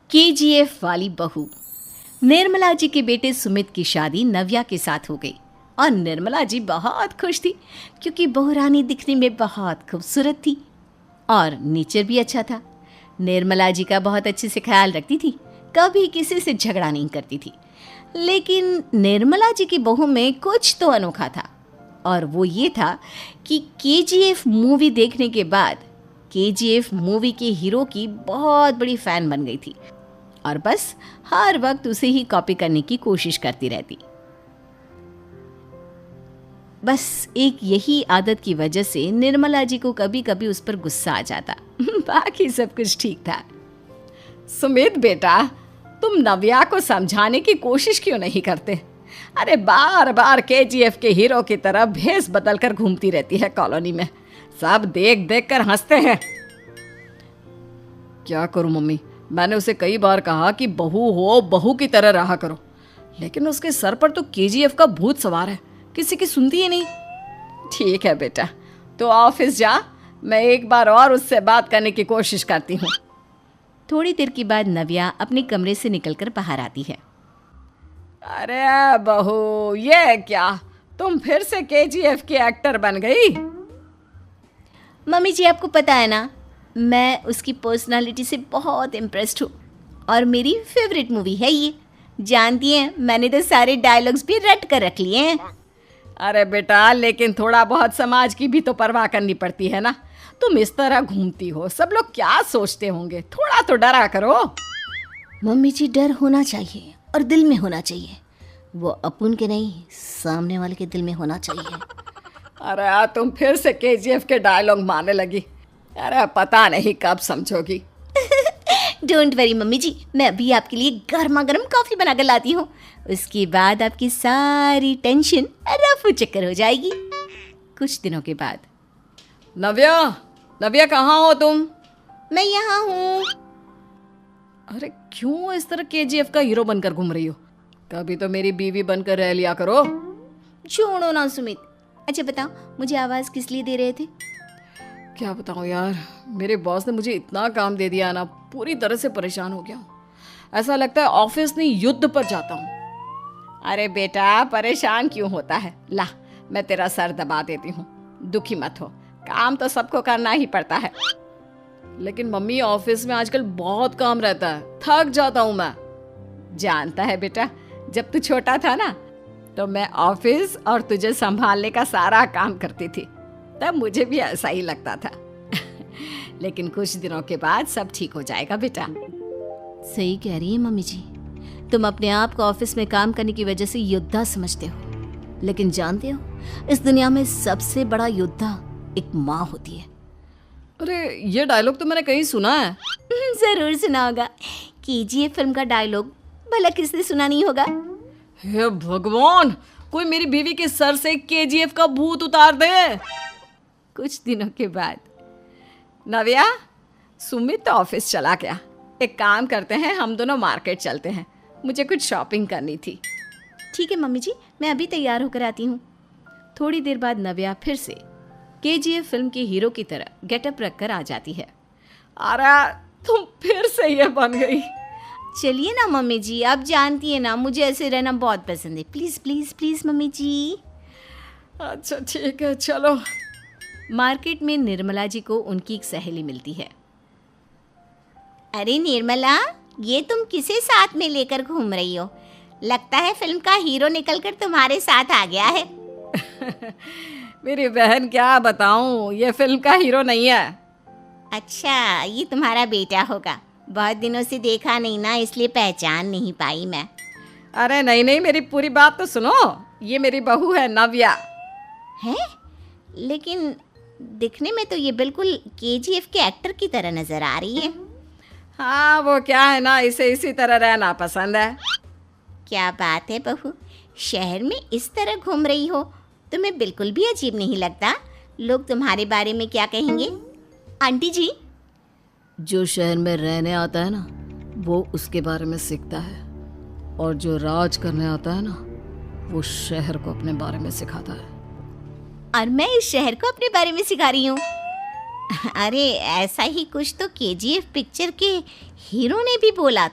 KGF वाली बहू। निर्मला जी के बेटे सुमित की शादी नव्या के साथ हो गई और निर्मला जी बहुत खुश थी क्योंकि बहू रानी दिखने में बहुत खूबसूरत थी और नेचर भी अच्छा था। निर्मला जी का बहुत अच्छे से ख्याल रखती थी, कभी किसी से झगड़ा नहीं करती थी। लेकिन निर्मला जी की बहू में कुछ तो अनोखा था और वो ये था कि केजीएफ मूवी देखने के बाद केजीएफ मूवी के हीरो की बहुत बड़ी फ़ैन बन गई थी और बस हर वक्त उसे ही कॉपी करने की कोशिश करती रहती। बस एक यही आदत की वजह से निर्मला जी को कभी कभी उस पर गुस्सा आ जाता। बाकी सब कुछ ठीक था। सुमित बेटा, तुम नव्या को समझाने की कोशिश क्यों नहीं करते? अरे बार बार केजीएफ के हीरो की तरह भेस बदलकर घूमती रहती है कॉलोनी में, सब देख देख कर हंसते हैं। क्या करूं मम्मी, मैंने उसे कई बार कहा कि बहू हो बहू की तरह रहा करो, लेकिन उसके सर पर तो केजीएफ का भूत सवार है, किसी की सुनती ही नहीं। ठीक है बेटा, तो ऑफिस जा, मैं एक बार और उससे बात करने की कोशिश करती हूँ। थोड़ी देर के बाद नव्या अपने कमरे से निकलकर बाहर आती है। अरे बहू, ये क्या, तुम फिर से केजीएफ की एक्टर बन गई? मम्मी जी, आपको पता है ना, मैं उसकी पर्सनालिटी से बहुत इम्प्रेस्ड हूँ और मेरी फेवरेट मूवी है ये। जानती हैं, मैंने तो सारे डायलॉग्स भी रट कर रख लिए हैं। अरे बेटा, लेकिन थोड़ा बहुत समाज की भी तो परवाह करनी पड़ती है ना। तुम इस तरह घूमती हो, सब लोग क्या सोचते होंगे, थोड़ा तो डरा करो। मम्मी जी, डर होना चाहिए और दिल में होना चाहिए, वो अपन के नहीं सामने वाले के दिल में होना चाहिए। अरे तुम फिर से केजीएफ के डायलॉग मारने लगी। अरे पता नहीं कब समझोगी। डोंट वरी मम्मी जी, मैं अभी आपके लिए गर्मा गर्म कॉफ़ी बना कर लाती हूँ, उसके बाद आपकी सारी टेंशन रफू चक्कर हो जाएगी। कुछ दिनों के बाद। नव्या कहाँ हो तुम? मैं यहाँ हूँ। अरे क्यों इस तरह केजीएफ का हीरो बनकर घूम रही हो? कभी तो मेरी बीवी बनकर रह लिया करो। छोड़ो ना सुमित। अच्छा बताओ, मुझे आवाज़ किस लिए दे रहे थे? क्या बताऊँ यार, मेरे बॉस ने मुझे इतना काम दे दिया ना, पूरी तरह से परेशान हो गया हूँ। ऐसा लगता है ऑफिस नहीं युद्ध पर जाता हूँ। अरे बेटा, परेशान क्यों होता है? ला, मैं तेरा सर दबा देती हूँ, दुखी मत हो, काम तो सबको करना ही पड़ता है। लेकिन मम्मी, ऑफिस में आजकल बहुत काम रहता है, थक जाता हूँ मैं। जानता है बेटा, जब तू छोटा था ना, तो मैं ऑफिस और तुझे संभालने का सारा काम करती थी, तब मुझे भी ऐसा ही लगता था। लेकिन कुछ दिनों के बाद सब ठीक हो जाएगा बेटा। सही कह रही है मम्मी जी, तुम अपने आप को ऑफिस में काम करने की वजह से योद्धा समझते हो, लेकिन जानते हो, इस दुनिया में सबसे बड़ा योद्धा एक माँ होती है। अरे ये डायलॉग तो मैंने कहीं सुना है। जरूर सुना होगा, केजीएफ फिल्म का डायलॉग, भला किसने सुना नहीं होगा? हे भगवान, कोई मेरी बीवी के सर से केजीएफ का भूत उतार दे। कुछ दिनों के बाद। नव्या, सुमित तो ऑफिस चला गया, एक काम करते हैं, हम दोनों मार्केट चलते हैं, मुझे कुछ शॉपिंग करनी थी। ठीक है मम्मी जी, मैं अभी तैयार होकर आती हूँ। थोड़ी देर बाद नव्या फिर से केजीएफ फिल्म के हीरो की तरह गेटअप रखकर आ जाती है। अरे तुम फिर से ये बन गई। चलिए ना मम्मी जी, आप जानती है ना, मुझे ऐसे रहना बहुत पसंद है। प्लीज़ प्लीज़ प्लीज़ मम्मी जी। अच्छा ठीक है, चलो। मार्केट में निर्मला जी को उनकी एक सहेली मिलती है। अरे निर्मला, ये तुम किसे साथ में लेकर घूम रही हो? लगता है फिल्म का हीरो निकलकर तुम्हारे साथ आ गया है। मेरी बहन, क्या बताऊं, ये फिल्म का हीरो नहीं है। अच्छा, ये तुम्हारा बेटा होगा, बहुत दिनों से देखा नहीं ना, इसलिए पहचान नहीं पाई मैं। अरे नहीं नहीं, मेरी पूरी बात तो सुनो, ये मेरी बहू है नव्या। है? लेकिन दिखने में तो ये बिल्कुल केजीएफ के एक्टर की तरह नजर आ रही है। हाँ, वो क्या है ना, इसे इसी तरह रहना पसंद है। क्या बात है बहू, शहर में इस तरह घूम रही हो, तुम्हें बिल्कुल भी अजीब नहीं लगता? लोग तुम्हारे बारे में क्या कहेंगे? आंटी जी, जो शहर में रहने आता है ना, वो उसके बारे में सीखता है, और जो राज करने आता है ना, वो शहर को अपने बारे में सिखाता है। और मैं इस शहर को अपने बारे में सिखा रही हूँ। अरे ऐसा ही कुछ तो केजीएफ पिक्चर के हीरो ने भी बोला था।